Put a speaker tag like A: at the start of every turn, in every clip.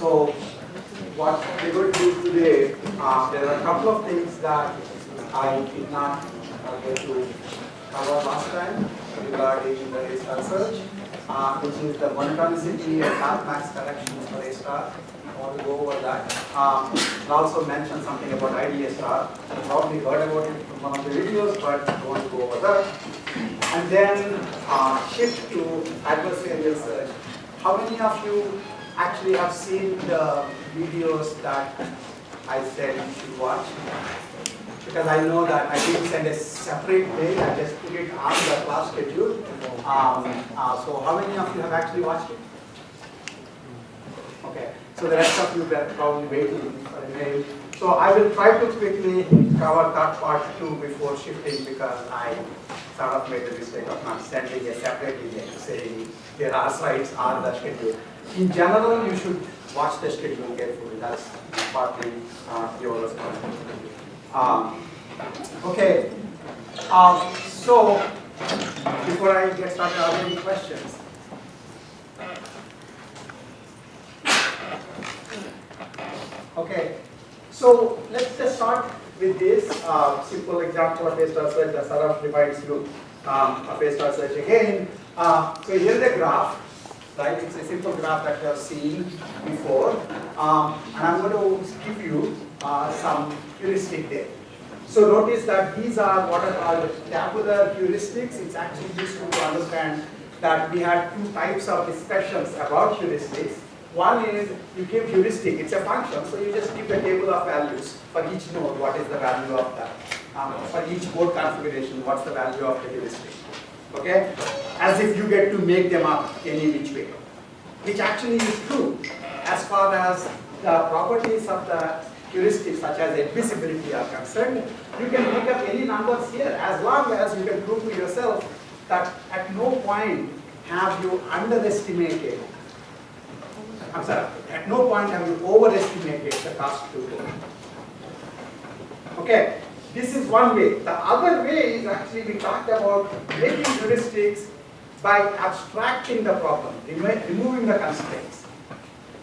A: So what we're going to do today, there are a couple of things that I did not get to cover last time regarding the A-star search, which is the monotonicity and max corrections for A-star. I want to go over that. I'll also mention something about IDA-star. You probably heard about it from one of the videos, but I want to go over that. And then shift to adversarial search. How many of you actually have seen the videos that I said you should watch? Because I know that I didn't send a separate link, I just put it on the class schedule. So how many of you have actually watched it? Okay, so the rest of you are probably waiting for a mail. So I will try to quickly cover that part too before shifting, because I sort of made the mistake of not sending a separate email saying there are slides on the schedule. In general, you should watch the schedule carefully. That's partly your responsibility. Okay. So before I get started, are there any questions? Okay. So let's just start with this simple example of A-star search that sort of reminds you of A-star search again. So here's the graph. Right, it's a simple graph that you have seen before, and I'm going to give you some heuristic there. So notice that these are what are called tabular heuristics. It's actually useful to understand that we had two types of discussions about heuristics. One is you give heuristic, it's a function, so you just give the table of values for each node. What is the value of that? For each board configuration, what's the value of the heuristic? Okay, as if you get to make them up any which way, which actually is true as far as the properties of the heuristics such as admissibility are concerned. You can make up any numbers here as long as you can prove to yourself that at no point have you underestimated, at no point have you overestimated the cost to go. Okay. This is one way. The other way is actually we talked about making heuristics by abstracting the problem, removing the constraints,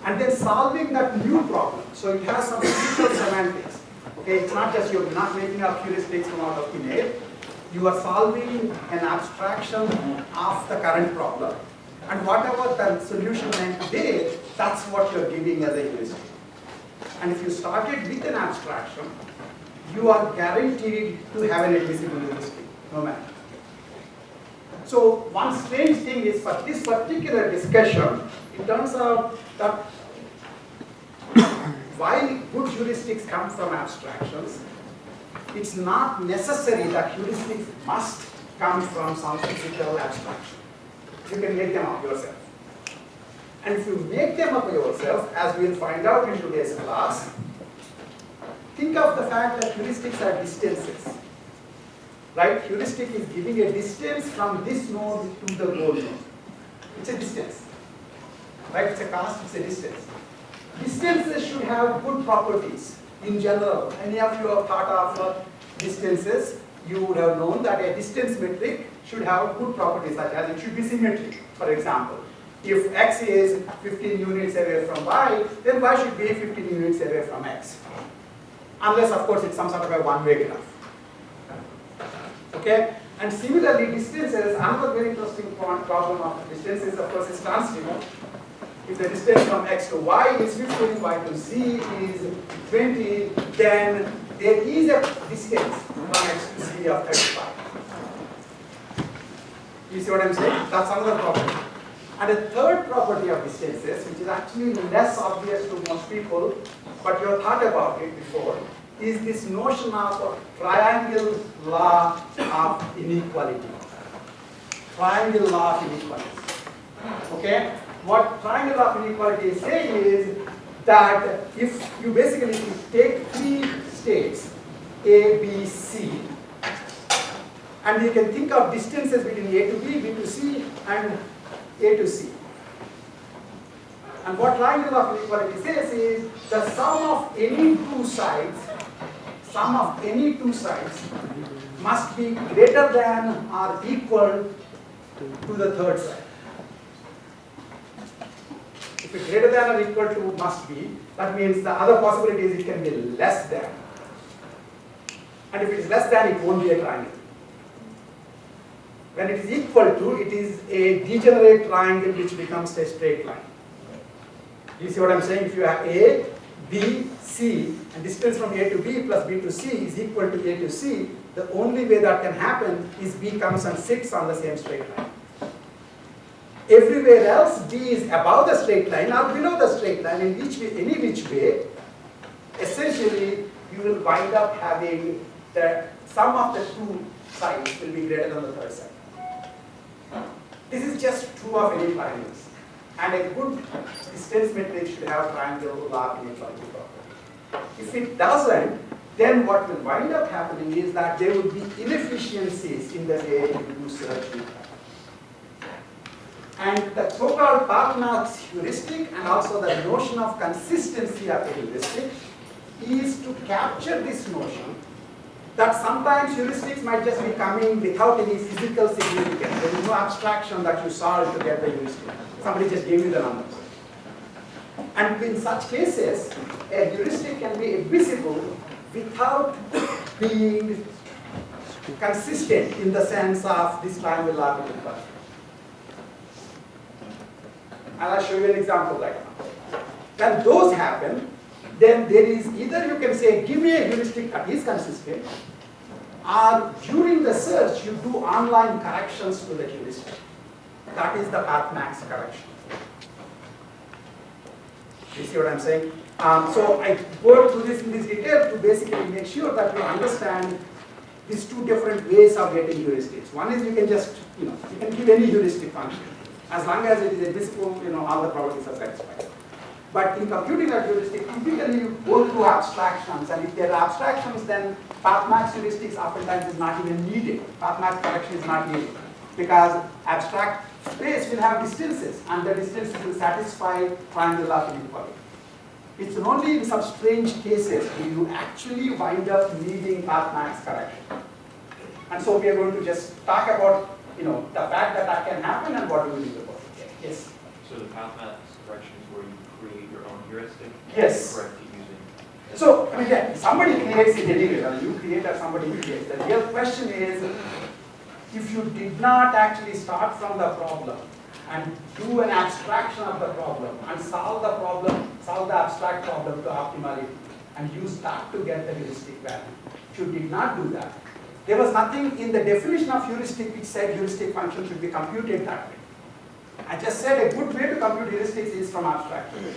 A: and then solving that new problem. So it has some physical semantics. Okay, it's not just you're not making up heuristics from out of thin air. You are solving an abstraction of the current problem, and whatever the solution meant there, that's what you're giving as a heuristic. And if you started with an abstraction, you are guaranteed to have an admissible heuristic, no matter. So one strange thing is for this particular discussion, it turns out that while good heuristics come from abstractions, it's not necessary that heuristics must come from some physical abstraction. You can make them up yourself. And if you make them up yourself, as we'll find out in today's class, think of the fact that heuristics are distances, right? Heuristic is giving a distance from this node to the goal node. It's a distance, right? It's a cost, it's a distance. Distances should have good properties in general. Any of you have thought of distances, you would have known that a distance metric should have good properties, such as it should be symmetric. For example, if x is 15 units away from y, then y should be 15 units away from x. Unless, of course, it's some sort of a one-way graph. Okay? And similarly, distances, another very interesting problem of distances, of course, is transitive. If the distance from x to y is 15, y to z is 20, then there is a distance from x to z of 35. You see what I'm saying? That's another property. And a third property of distances, which is actually less obvious to most people, but you have thought about it before, is this notion of triangle law of inequality. Triangle law of inequality. Okay? What triangle law of inequality is saying is that if you basically take three states, A, B, C, and you can think of distances between A to B, B to C, and A to C. And what triangle law of inequality says is the sum of any two sides must be greater than or equal to the third side. If it's greater than or equal to must be, that means the other possibility is it can be less than. And if it is less than, it won't be a triangle. When it is equal to, it is a degenerate triangle which becomes a straight line. You see what I'm saying? If you have A, B, C, and distance from A to B plus B to C is equal to A to C, the only way that can happen is B comes and sits on the same straight line. Everywhere else, B is above the straight line or below the straight line in any which way, essentially you will wind up having the sum of the two sides will be greater than the third side. This is just true of any triangles. And a good distance matrix should have triangle log inequality property. If it doesn't, then what will wind up happening is that there will be inefficiencies in the way you do search. And the so-called Path-Max heuristic and also the notion of consistency of a heuristic is to capture this notion that sometimes heuristics might just be coming without any physical significance. There is no abstraction that you solve to get the heuristic. Somebody just gave you the numbers. And in such cases, a heuristic can be admissible without being consistent in the sense of this triangle log inequality. And I'll show you an example right now. When those happen, then there is either you can say, give me a heuristic that is consistent, or during the search, you do online corrections to the heuristic. That is the Path-Max correction. You see what I'm saying? So I go through this in this detail to basically make sure that you understand these two different ways of getting heuristics. One is you can just, you can give any heuristic function. As long as it is admissible, all the properties are satisfied. But in computing a heuristic, typically you go through abstractions, and if there are abstractions, then Path-Max heuristics oftentimes is not even needed. Path-Max correction is not needed, because abstract space will have distances, and the distances will satisfy triangle log inequality. It's only in some strange cases where you actually wind up needing Path-Max correction. And so we are going to just talk about the fact that that can happen and what do we do about it. Yes?
B: So the Path-Max correction is where you create your own heuristic?
A: Yes.
B: Correct it using...
A: So, again, somebody creates it anyway, whether you create or somebody creates. The real question is, if you did not actually start from the problem and do an abstraction of the problem and solve the abstract problem to optimality and use that to get the heuristic value, if you did not do that, there was nothing in the definition of heuristic which said heuristic function should be computed that way. I just said a good way to compute heuristics is from abstraction.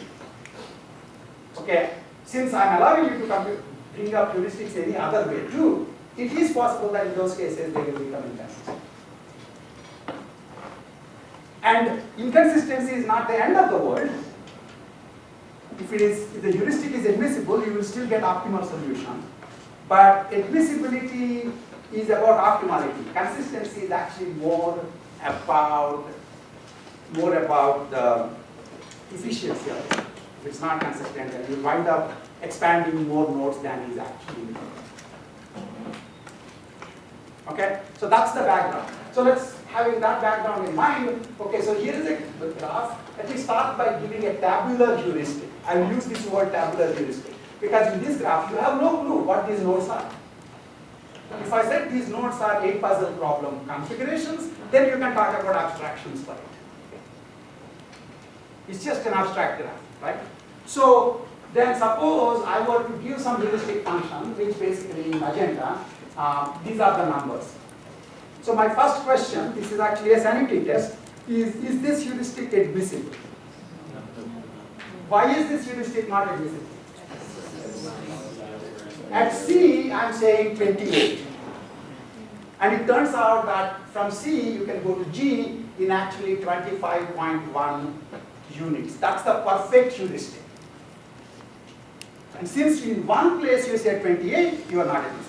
A: Okay, since I'm allowing you to bring up heuristics any other way too, it is possible that in those cases they will become inconsistent. And inconsistency is not the end of the world. If the heuristic is admissible, you will still get optimal solution. But admissibility is about optimality. Consistency is actually more about the efficiency of it. If it's not consistent, then you wind up expanding more nodes than is actually needed. Okay, so that's the background. So having that background in mind, okay, so here is a graph. Let me start by giving a tabular heuristic. I will use this word tabular heuristic because in this graph you have no clue what these nodes are. If I said these nodes are 8 puzzle problem configurations, then you can talk about abstractions for it. It's just an abstract graph, right? So then suppose I were to give some heuristic function, which basically in magenta, these are the numbers. So my first question, this is actually a sanity test, is this heuristic admissible? Why is this heuristic not admissible? At C, I'm saying 28. And it turns out that from C, you can go to G in actually 25.1 units. That's the perfect heuristic. And since in one place you said 28, you are not admissible.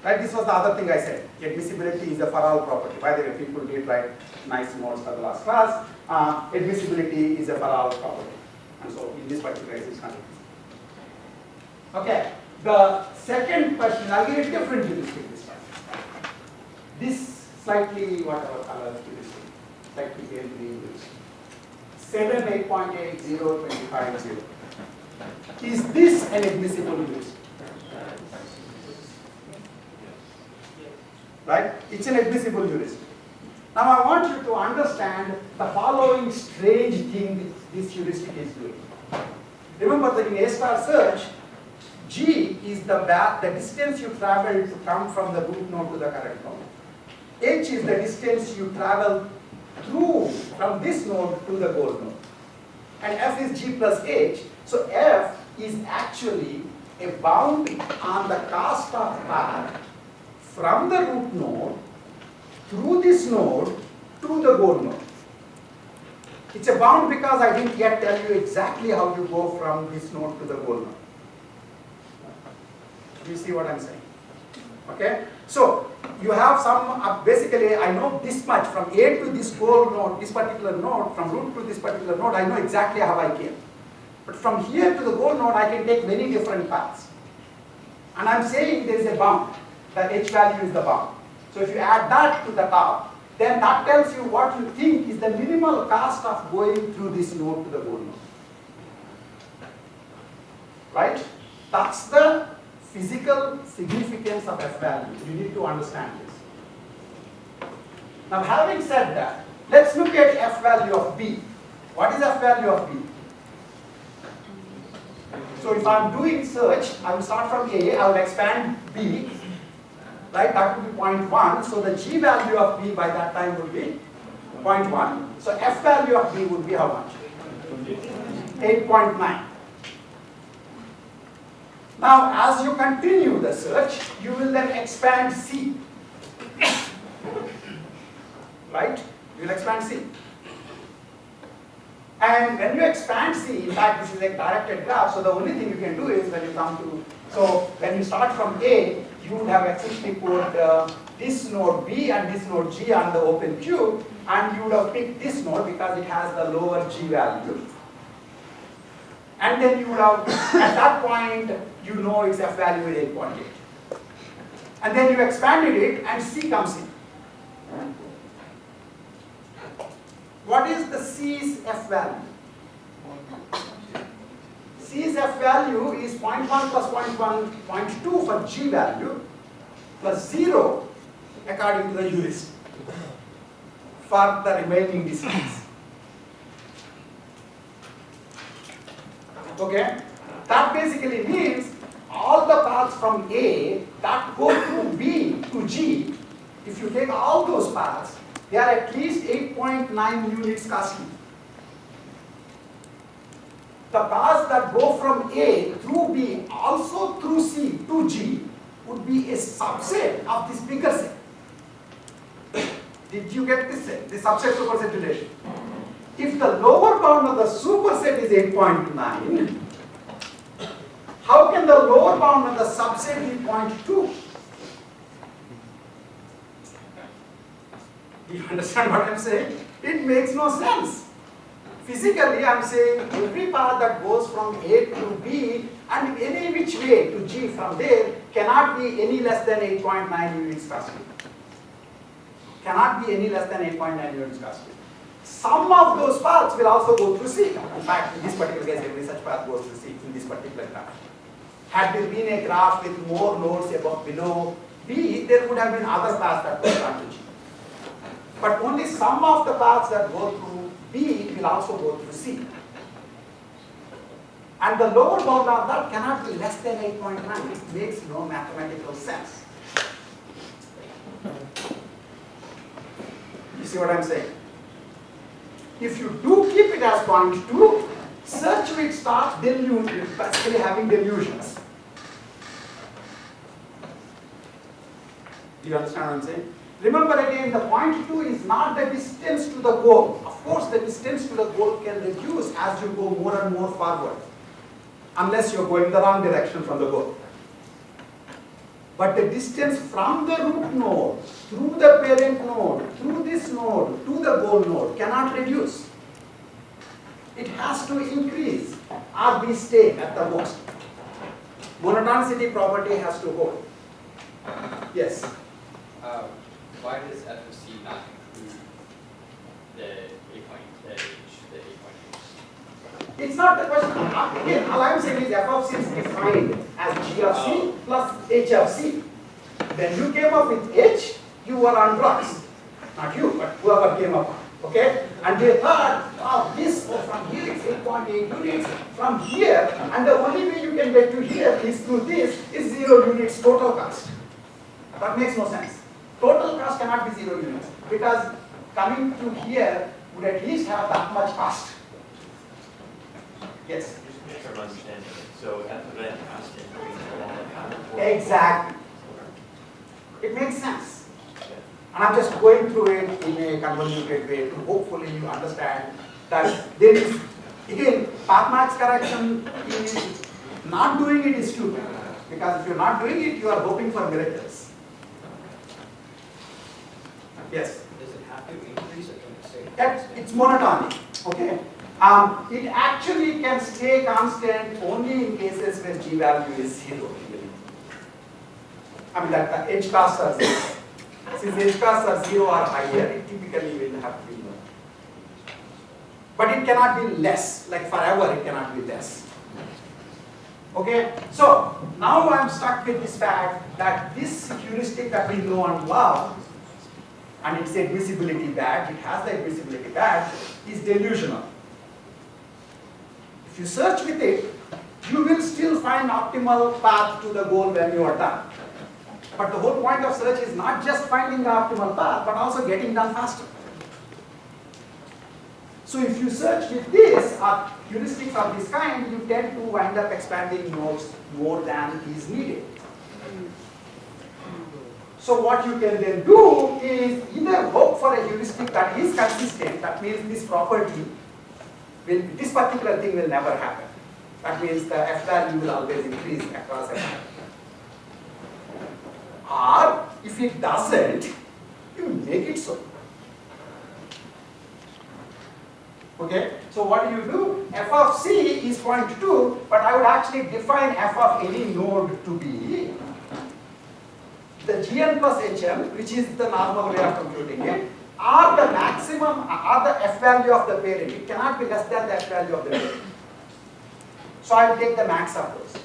A: Right? This was the other thing I said. Admissibility is a for all property. By the way, people did write nice notes for the last class. Admissibility is a for all property. And so in this particular case, it's not admissible. Okay. The second question, I'll give a different heuristic this time. This slightly whatever color heuristic, slightly pale green heuristic. 7, 8.8, 0, 25, 0. Is this an admissible heuristic? Right? It's an admissible heuristic. Now I want you to understand the following strange thing this heuristic is doing. Remember that in A-star search, G is the distance you travel to come from the root node to the current node. H is the distance you travel through from this node to the goal node. And F is G plus H. So F is actually a bound on the cast of path from the root node through this node to the goal node. It's a bound because I didn't yet tell you exactly how you go from this node to the goal node. Do you see what I'm saying? Okay? So, you have some, basically I know this much from A to this goal node, this particular node, from root to this particular node, I know exactly how I came. But from here to the goal node, I can take many different paths. And I'm saying there is a bound. The H value is the bound. So if you add that to the top, then that tells you what you think is the minimal cost of going through this node to the goal node. Right? That's the physical significance of F value. You need to understand this. Now having said that, let's look at F value of B. What is F value of B? So if I'm doing search, I will start from A, I will expand B, right? That would be 0.1. So the G value of B by that time would be 0.1. So F value of B would be how much? 8.9. Now, as you continue the search, you will then expand C. Right? You will expand C. And when you expand C, in fact, this is a directed graph, so the only thing you can do is when you come to, so when you start from A, you would have essentially put this node B and this node G on the open cube, and you would have picked this node because it has the lower G value. And then you would have, at that point, you know its F value is 8.8. And then you expanded it and C comes in. What is the C's F value? C's F value is 0.1 plus 0.1, 0.2 for G value, plus 0 according to the heuristic for the remaining distance. Okay? That basically means all the paths from A that go through B to G, if you take all those paths, they are at least 8.9 units costly. The paths that go from A through B, also through C to G, would be a subset of this bigger set. Did you get this set, the subset superset relation? If the lower bound of the superset is 8.9, how can the lower bound of the subset be 0.2? Do you understand what I'm saying? It makes no sense. Physically, I'm saying every path that goes from A to B and any which way to G from there cannot be any less than 8.9 units costly. Cannot be any less than 8.9 units costly. Some of those paths will also go through C. In fact, in this particular case, every such path goes through C in this particular graph. Had there been a graph with more nodes above below B, there would have been other paths that go down to G. But only some of the paths that go through B will also go through C. And the lower bound of that cannot be less than 8.9. It makes no mathematical sense. You see what I'm saying? If you do keep it as 0.2, search will start basically having delusions. Do you understand what I'm saying? Remember again, the 0.2 is not the distance to the goal. Of course, the distance to the goal can reduce as you go more and more forward, unless you're going the wrong direction from the goal. But the distance from the root node, through the parent node, through this node, to the goal node cannot reduce. It has to increase or be stay at the most. Monotonicity property has to hold. Yes?
C: Why does F of C not include the 8.8
A: It's not the question. Again, all I'm saying is f of c is defined as g of c plus h of c. When you came up with h, you were on drugs. Not you, but whoever came up. Okay? And they thought, oh, this, oh, from here it's 8.8 units. From here, and the only way you can get to here is through this, is 0 units total cost. That makes no sense. Total cost cannot be 0 units because coming to here would at least have that much cost. Yes?
B: Just make sure I'm understanding it. So at the event cost increase along the path.
A: Exactly. It makes sense. And I'm just going through it in a convoluted way to hopefully you understand that there is, again, path correction is not doing it is stupid. Because if you're not doing it, you are hoping for miracles. Yes?
C: Does it have to increase or can it stay?
A: It's monotonic. Okay? It actually can stay constant only in cases where g value is 0. I mean that the edge costs are 0. Since edge costs are 0 or higher, it typically will have to be low. But it cannot be less, like forever it cannot be less. Okay, so now I'm stuck with this fact that this heuristic that we know and love, and its admissibility badge, it has the admissibility badge, is delusional. If you search with it, you will still find optimal path to the goal when you are done. But the whole point of search is not just finding the optimal path, but also getting done faster. So if you search with this, heuristics of this kind, you tend to wind up expanding nodes more than is needed. So what you can then do is either hope for a heuristic that is consistent, that means this property, this particular thing will never happen. That means the f value will always increase across f. Or if it doesn't, you make it so. Okay, so what do? F of c is 0.2, but I would actually define f of any node to be the gn plus hm, which is the normal way of computing it, or the maximum, or the f value of the parent. It cannot be less than the f value of the parent. So I will take the max of those.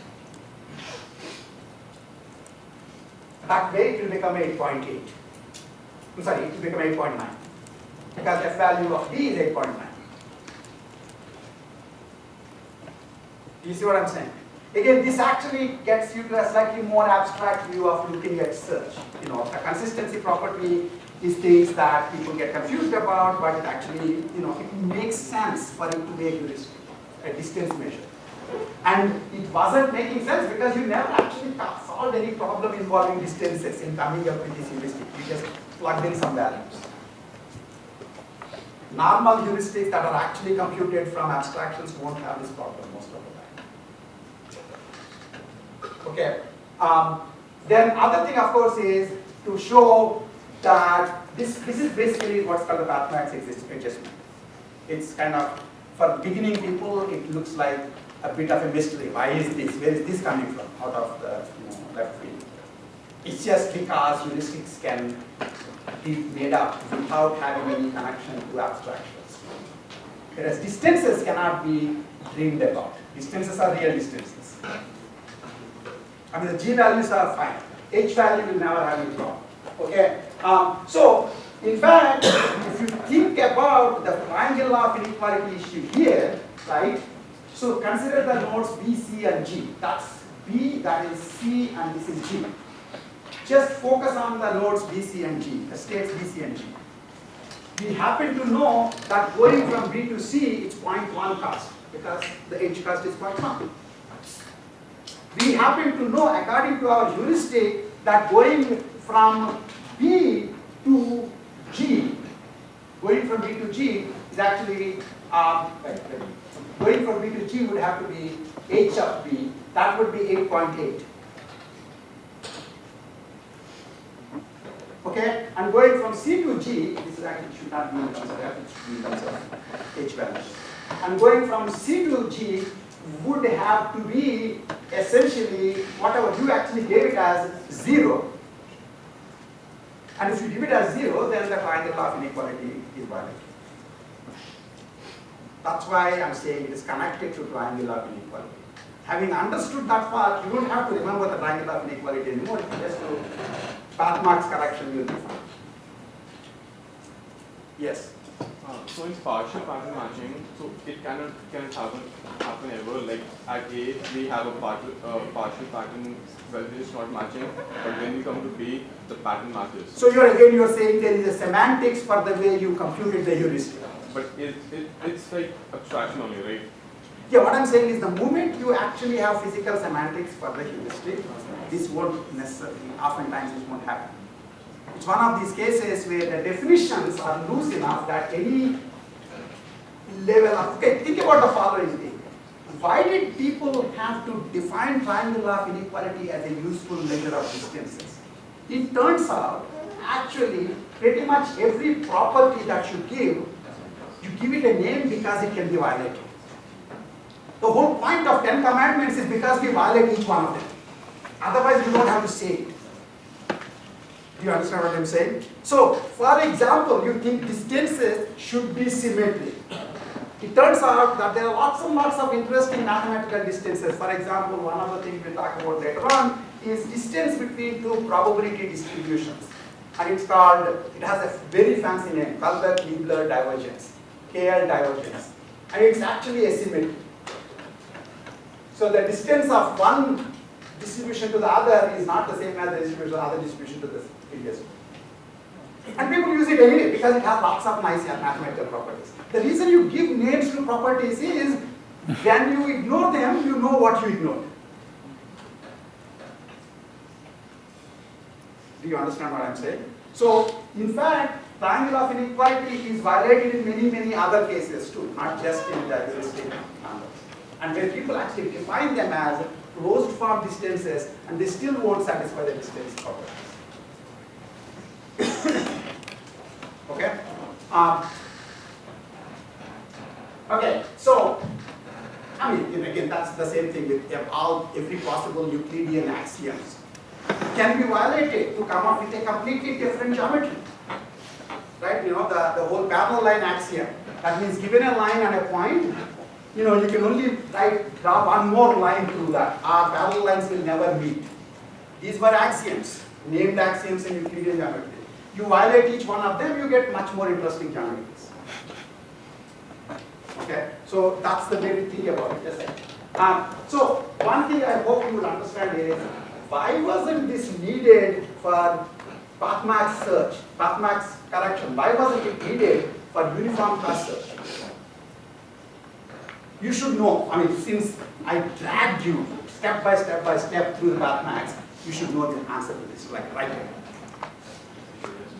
A: That way it will become 8.8. I'm sorry, it will become 8.9. Because f value of d is 8.9. Do you see what I'm saying? Again, this actually gets you to a slightly more abstract view of looking at search. You know, a consistency property is things that people get confused about, but it actually, you know, it makes sense for it to make a distance measure. And it wasn't making sense because you never actually solved any problem involving distances in coming up with this heuristic. You just plugged in some values. Normal heuristics that are actually computed from abstractions won't have this problem most of the time. Okay. Then other thing, of course, is to show that this is basically what's called the pathmax adjustment. It's kind of, for beginning people, it looks like a bit of a mystery. Why is this? Where is this coming from? Out of the left field. It's just because heuristics can be made up without having any connection to abstractions. Whereas distances cannot be dreamed about. Distances are real distances. I mean, the g values are fine. H value will never have any problem. Okay. So, in fact, if you think about the triangle of inequality issue here, right? So consider the nodes B, C, and G. That's B, that is C, and this is G. Just focus on the nodes B, C, and G, the states B, C, and G. We happen to know that going from B to C, it's 0.1 cost, because the H cost is 0.1. We happen to know, according to our heuristic, that going from B to G, going from B to G is actually, going from B to G would have to be H of B, that would be 8.8. Okay, and going from C to G, this is actually should not be in terms of F, it should be in terms of H values. And going from C to G would have to be essentially whatever you actually gave it as 0. And if you give it as 0, then the triangle of inequality is violated. That's why I'm saying it is connected to triangle of inequality. Having understood that part, you don't have to remember the triangle of inequality anymore. If you just do path-max correction, you'll be fine. Yes.
D: So in partial pattern matching, so it cannot happen ever. Like at A, we have a partial pattern where it is not matching, but when we come to B, the pattern matches.
A: So you're saying there is a semantics for the way you computed the heuristic.
D: But it's like abstraction only, right?
A: Yeah, what I'm saying is the moment you actually have physical semantics for the heuristic, this won't necessarily, oftentimes this won't happen. It's one of these cases where the definitions are loose enough that any level of, okay, think about the following thing. Why did people have to define triangle of inequality as a useful measure of distances? It turns out, actually, pretty much every property that you give it a name because it can be violated. The whole point of 10 commandments is because we violate each one of them. Otherwise, you don't have to say it. Do you understand what I'm saying? So, for example, you think distances should be symmetric. It turns out that there are lots and lots of interesting mathematical distances. For example, one of the things we'll talk about later on is distance between two probability distributions. And it's called, it has a very fancy name, Kullback-Leibler divergence, KL divergence. And it's actually asymmetric. So the distance of one distribution to the other is not the same as the distribution of the other distribution to the previous one. And people use it anyway because it has lots of nice mathematical properties. The reason you give names to properties is when you ignore them, you know what you ignored. Do you understand what I'm saying? So, in fact, triangle of inequality is violated in many, many other cases too, not just in the heuristic numbers. And where people actually define them as closed form distances and they still won't satisfy the distance properties. Okay? Okay, so, I mean, again, that's the same thing with every possible Euclidean axioms. Can be violated to come up with a completely different geometry. Right? You know, the whole parallel line axiom. That means given a line and a point, you know, you can only draw one more line through that. Our parallel lines will never meet. These were axioms, named axioms in Euclidean geometry. You violate each one of them, you get much more interesting geometries. Okay, so that's the basic thing about it. Yes, so one thing I hope you will understand is why wasn't this needed for path-max search, path-max correction? Why wasn't it needed for uniform class search? You should know. I mean, since I dragged you step by step through the path-max, you should know the answer to this, like right here.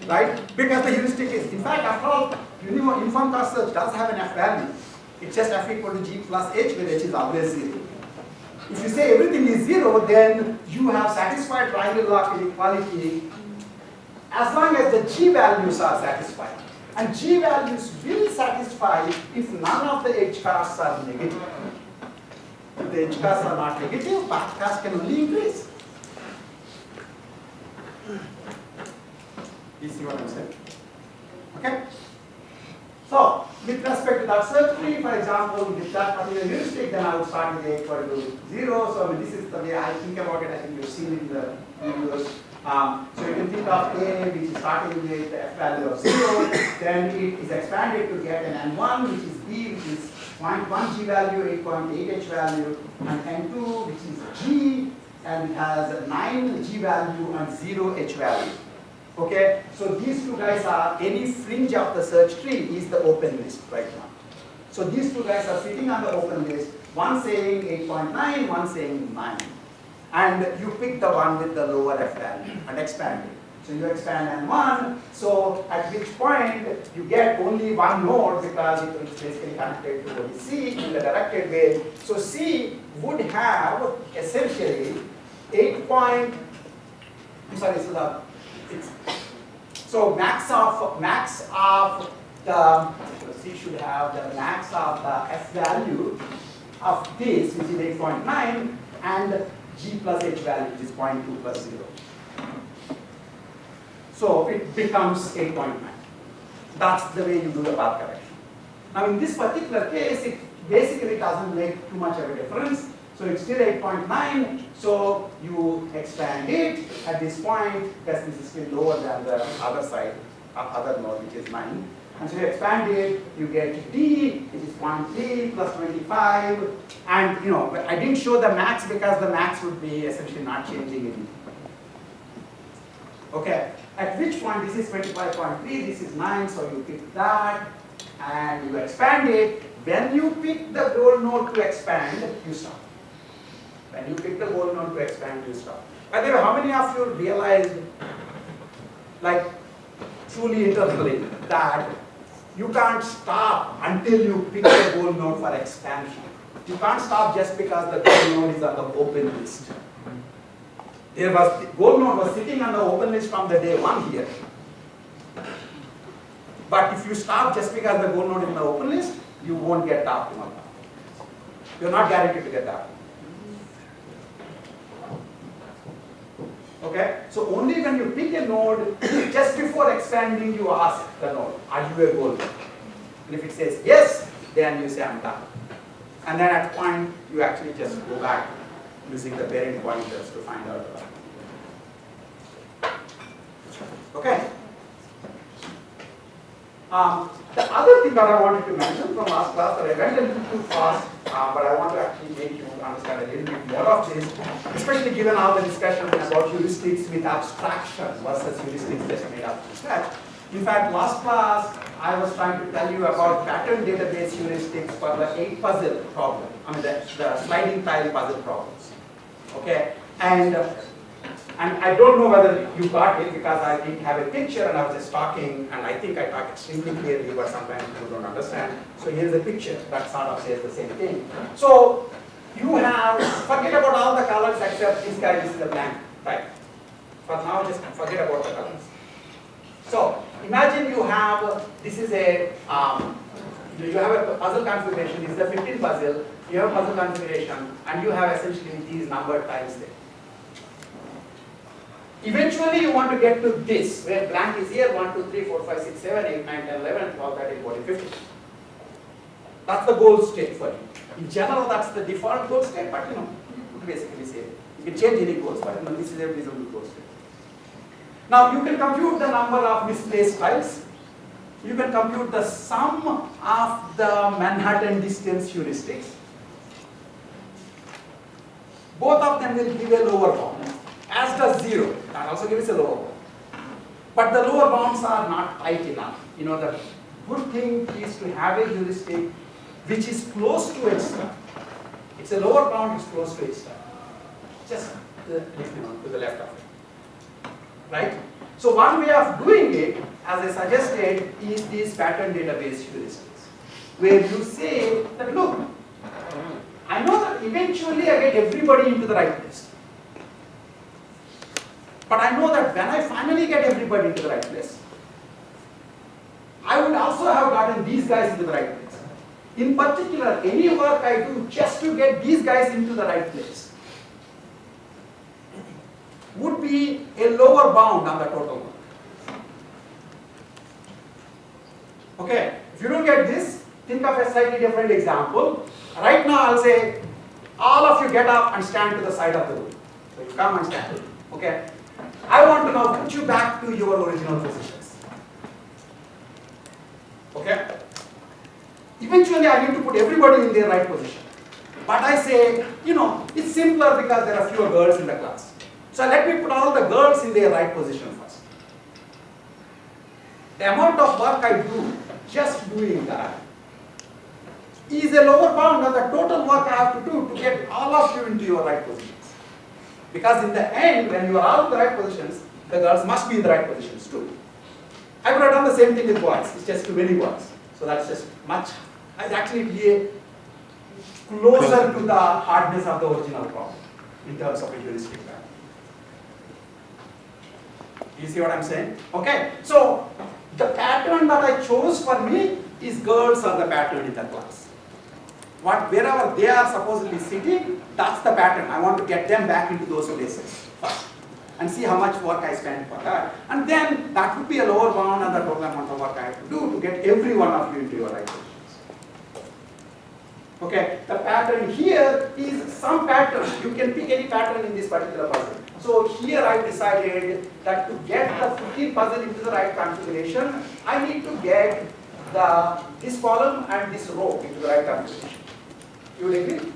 A: Right? Because the heuristic is, in fact, after all, uniform class search does have an F value. It's just F equal to G plus H, where H is always 0. If you say everything is 0, then you have satisfied triangle of inequality as long as the G values are satisfied. And G values will satisfy if none of the H casts are negative. If the H casts are not negative, path cast can only increase. You see what I'm saying? Okay? So, with respect to that search tree, for example, with that particular heuristic, then I would start with A equal to 0. So, I mean, this is the way I think about it. I think you've seen it in the videos. So, you can think of A, which is starting with the F value of 0. Then it is expanded to get an N1, which is B, which is 0.1 G value, 8.8 H value, and N2, which is G, and it has 9 G value and 0 H value. Okay, so these two guys are, any fringe of the search tree is the open list right now. So these two guys are sitting on the open list, one saying 8.9, one saying 9. And you pick the one with the lower F value and expand it. So you expand N1, so at which point you get only one node because it's basically connected to C in the directed way. So C would have essentially 8 point, I'm sorry, so max of the, C should have the max of the F value of this, which is 8.9, and G plus H value, which is 0.2 plus 0. So it becomes 8.9. That's the way you do the path correction. Now in this particular case, it basically doesn't make too much of a difference. So it's still 8.9, so you expand it at this point, because this is still lower than the other side, other node, which is 9. And so you expand it, you get D, which is 0.3 plus 25, and you know, I didn't show the max because the max would be essentially not changing anything. Okay, at which point this is 25.3, this is 9, so you pick that, and you expand it. When you pick the goal node to expand, you stop. When you pick the goal node to expand, you stop. By the way, how many of you realized, like truly internally, that you can't stop until you pick the goal node for expansion? You can't stop just because the goal node is on the open list. The goal node was sitting on the open list from the day 1 here. But if you stop just because the goal node is in the open list, you won't get the optimal path. You're not guaranteed to get that. Okay? So only when you pick a node, just before expanding, you ask the node, are you a goal node? And if it says yes, then you say I'm done. And then at point, you actually just go back using the parent pointers to find out the value. Okay? The other thing that I wanted to mention from last class, that I went a little too fast, but I want to actually make you understand a little bit more of this, especially given all the discussion about heuristics with abstraction versus heuristics just made up from scratch. In fact, last class, I was trying to tell you about pattern database heuristics for the 8 puzzle problem. I mean, the sliding tile puzzle problems. Okay? And I don't know whether you got it because I didn't have a picture and I was just talking, and I think I talk extremely clearly, but sometimes people don't understand. So here's a picture that sort of says the same thing. So you have, forget about all the colors except this guy, this is a blank, right? For now, just forget about the colors. So imagine you have, this is a, you have a puzzle configuration, this is a 15 puzzle, you have a puzzle configuration, and you have essentially these numbered tiles there. Eventually you want to get to this, where blank is here, 1, 2, 3, 4, 5, 6, 7, 8, 9, 10, 11, 12, 13, 14, 15. That's the goal state for you. In general, that's the default goal state, but you know, you could basically say, you can change any goals, but you know, this is a reasonable goal state. Now you can compute the number of misplaced tiles. You can compute the sum of the Manhattan distance heuristics. Both of them will give a lower bound, as does 0. That also gives a lower bound. But the lower bounds are not tight enough. You know, the good thing is to have a heuristic which is close to its star. It's a lower bound, it's close to its star. Just to the left of it. Right? So one way of doing it, as I suggested, is these pattern database heuristics, where you say that, look, I know that eventually I get everybody into the right place. But I know that when I finally get everybody into the right place, I would also have gotten these guys into the right place. In particular, any work I do just to get these guys into the right place would be a lower bound on the total work. Okay, if you don't get this, think of a slightly different example. Right now I'll say, all of you get up and stand to the side of the room. So you come and stand. Okay? I want to now put you back to your original positions. Okay? Eventually I need to put everybody in their right position. But I say, you know, it's simpler because there are fewer girls in the class. So let me put all the girls in their right position first. The amount of work I do just doing that is a lower bound of the total work I have to do to get all of you into your right positions. Because in the end, when you are all in the right positions, the girls must be in the right positions too. I could have done the same thing with boys, it's just too many boys. So that's just much, it's actually be closer to the hardness of the original problem in terms of a heuristic value. You see what I'm saying? Okay, so the pattern that I chose for me is girls are the pattern in the class. Wherever they are supposedly sitting, that's the pattern. I want to get them back into those places first and see how much work I spend for that. And then that would be a lower bound on the total amount of work I have to do to get every one of you into your right positions. Okay, the pattern here is some pattern. You can pick any pattern in this particular puzzle. So here I decided that to get the 15 puzzle into the right configuration, I need to get this column and this row into the right configuration. You would agree?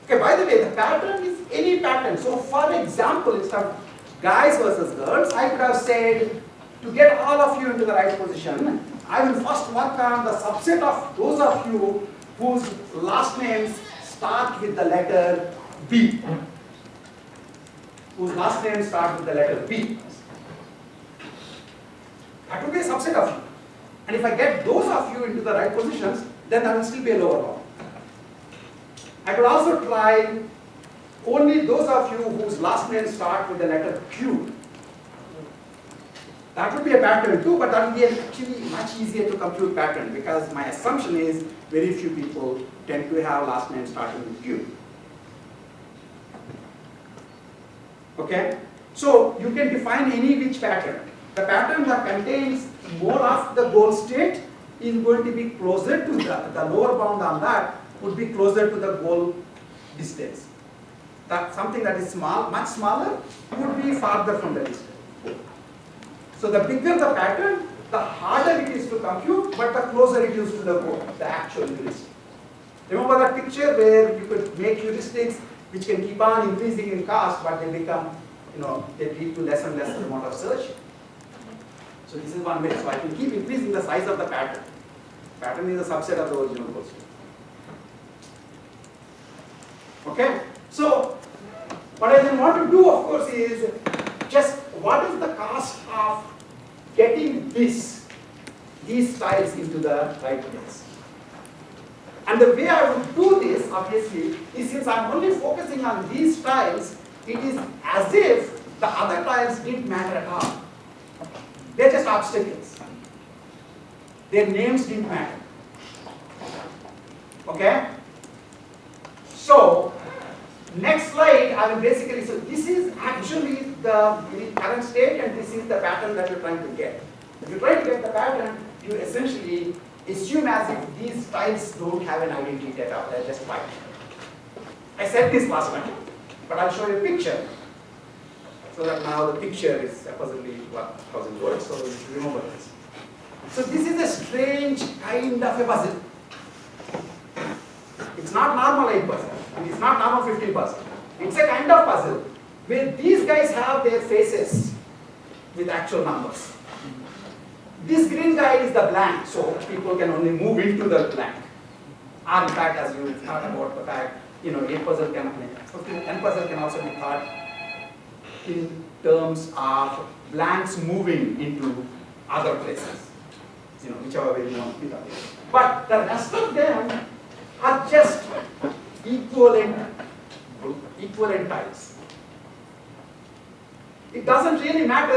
A: Okay, by the way, the pattern is any pattern. So for example, instead of guys versus girls, I could have said, to get all of you into the right position, I will first work on the subset of those of you whose last names start with the letter B. Whose last names start with the letter B. That would be a subset of you. And if I get those of you into the right positions, then that will still be a lower bound. I could also try only those of you whose last names start with the letter Q. That would be a pattern too, but that would be actually much easier to compute pattern because my assumption is very few people tend to have last names starting with Q. Okay? So you can define any which pattern. The pattern that contains more of the goal state is going to be closer to the lower bound on that would be closer to the goal distance. That something that is small, much smaller, would be farther from the distance. So the bigger the pattern, the harder it is to compute, but the closer it is to the goal, the actual heuristic. Remember that picture where you could make heuristics which can keep on increasing in cost, but they become, they lead to less and less amount of search. So this is one way. So I can keep increasing the size of the pattern. Pattern is a subset of the original goal state. Okay? So what I then want to do, of course, is just what is the cost of getting these styles into the right place. And the way I would do this, obviously, is since I'm only focusing on these styles, it is as if the other tiles didn't matter at all. They're just obstacles. Their names didn't matter. Okay? So, next slide, I will basically, so this is actually the current state and this is the pattern that you're trying to get. If you're trying to get the pattern, you essentially assume as if these tiles don't have an identity at all, they're just white. I said this last time, but I'll show you a picture. So that now the picture is supposedly what puzzle works, so you should remember this. So this is a strange kind of a puzzle. It's not normal 8 puzzle. It is not normal 15 puzzle. It's a kind of puzzle where these guys have their faces with actual numbers. This green guy is the blank, so people can only move into the blank. Or in fact, as you thought about the fact, 8 puzzle can, 10 puzzle can also be thought in terms of blanks moving into other places, whichever way you want to do. But the rest of them are just equivalent tiles. It doesn't really matter